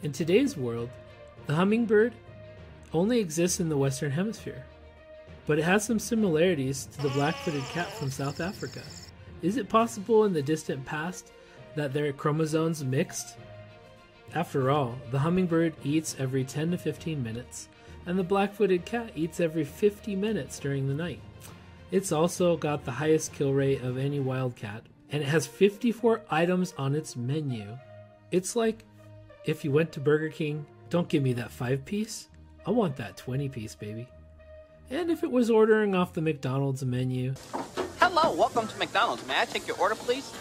In today's world, the hummingbird only exists in the Western Hemisphere, but it has some similarities to the black-footed cat from South Africa. Is it possible in the distant past that their chromosomes mixed? After all, the hummingbird eats every 10 to 15 minutes, and the black-footed cat eats every 50 minutes during the night. It's also got the highest kill rate of any wild cat, and it has 54 items on its menu. It's like if you went to Burger King, don't give me that 5-piece, I want that 20-piece, baby. And if it was ordering off the McDonald's menu. Hello, welcome to McDonald's. May I take your order, please?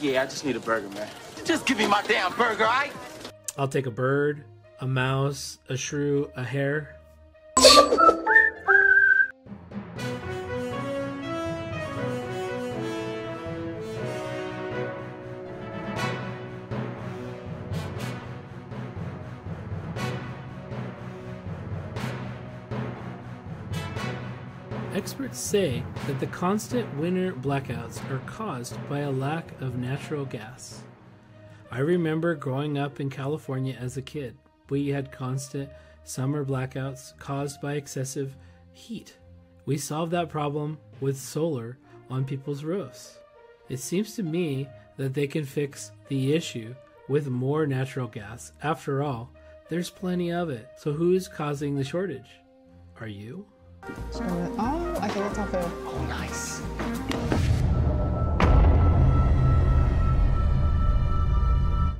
Yeah, I just need a burger, man. Just give me my damn burger, alright? I'll take a bird, a mouse, a shrew, a hare. Experts say that the constant winter blackouts are caused by a lack of natural gas. I remember growing up in California as a kid. We had constant summer blackouts caused by excessive heat. We solved that problem with solar on people's roofs. It seems to me that they can fix the issue with more natural gas. After all, there's plenty of it. So who's causing the shortage? Are you? Oh, I think it's all food. Oh, nice.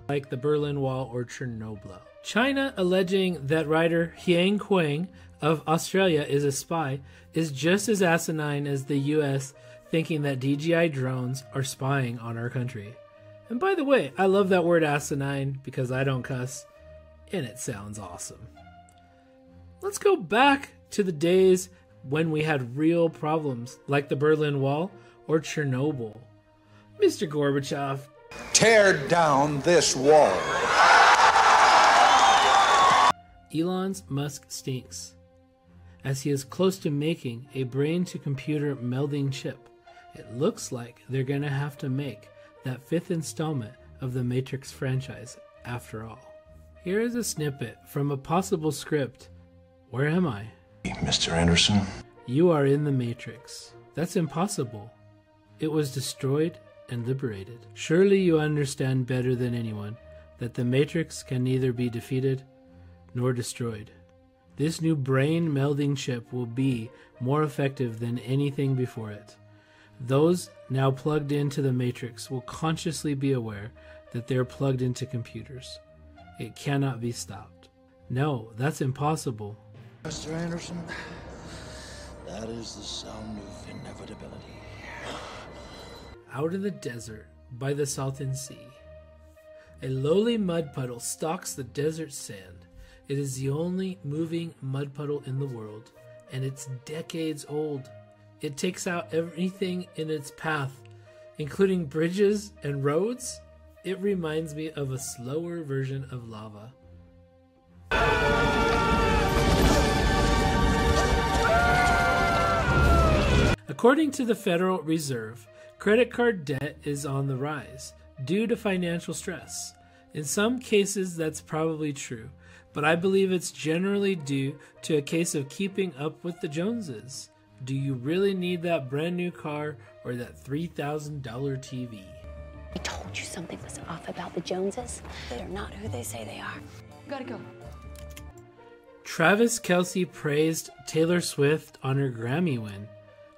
Like the Berlin Wall or Chernobyl. China alleging that writer Hiang Huang of Australia is a spy is just as asinine as the US thinking that DJI drones are spying on our country. And by the way, I love that word asinine because I don't cuss, and it sounds awesome. Let's go back to the days when we had real problems like the Berlin Wall or Chernobyl. Mr. Gorbachev, tear down this wall. Elon Musk stinks, as he is close to making a brain-to-computer melding chip. It looks like they're gonna have to make that 5th installment of the Matrix franchise after all. Here is a snippet from a possible script. Where am I? Mr. Anderson? You are in the Matrix. That's impossible. It was destroyed and liberated. Surely you understand better than anyone that the Matrix can neither be defeated nor destroyed. This new brain melding chip will be more effective than anything before it. Those now plugged into the Matrix will consciously be aware that they are plugged into computers. It cannot be stopped. No, that's impossible. Mr. Anderson, that is the sound of inevitability. Out in the desert by the Salton Sea, a lowly mud puddle stalks the desert sand. It is the only moving mud puddle in the world, and it's decades old. It takes out everything in its path, including bridges and roads. It reminds me of a slower version of lava. According to the Federal Reserve, credit card debt is on the rise due to financial stress. In some cases, that's probably true, but I believe it's generally due to a case of keeping up with the Joneses. Do you really need that brand new car or that $3,000 TV? I told you something was off about the Joneses. They're not who they say they are. Gotta go. Travis Kelce praised Taylor Swift on her Grammy win.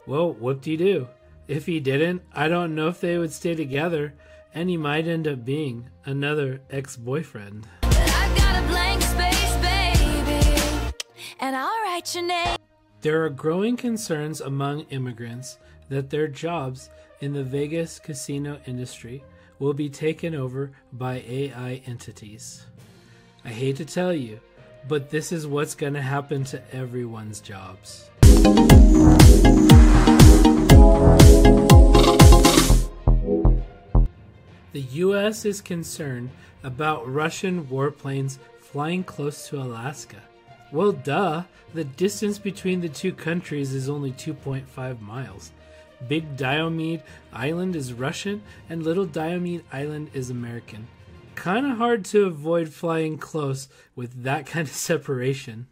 Well, whoop-de-doo. If he didn't, I don't know if they would stay together, and he might end up being another ex-boyfriend. I got a blank space, baby, and I'll write your name. There are growing concerns among immigrants that their jobs in the Vegas casino industry will be taken over by AI entities. I hate to tell you, but this is what's going to happen to everyone's jobs. The US is concerned about Russian warplanes flying close to Alaska. Well, duh, the distance between the two countries is only 2.5 miles. Big Diomede Island is Russian and Little Diomede Island is American. Kind of hard to avoid flying close with that kind of separation.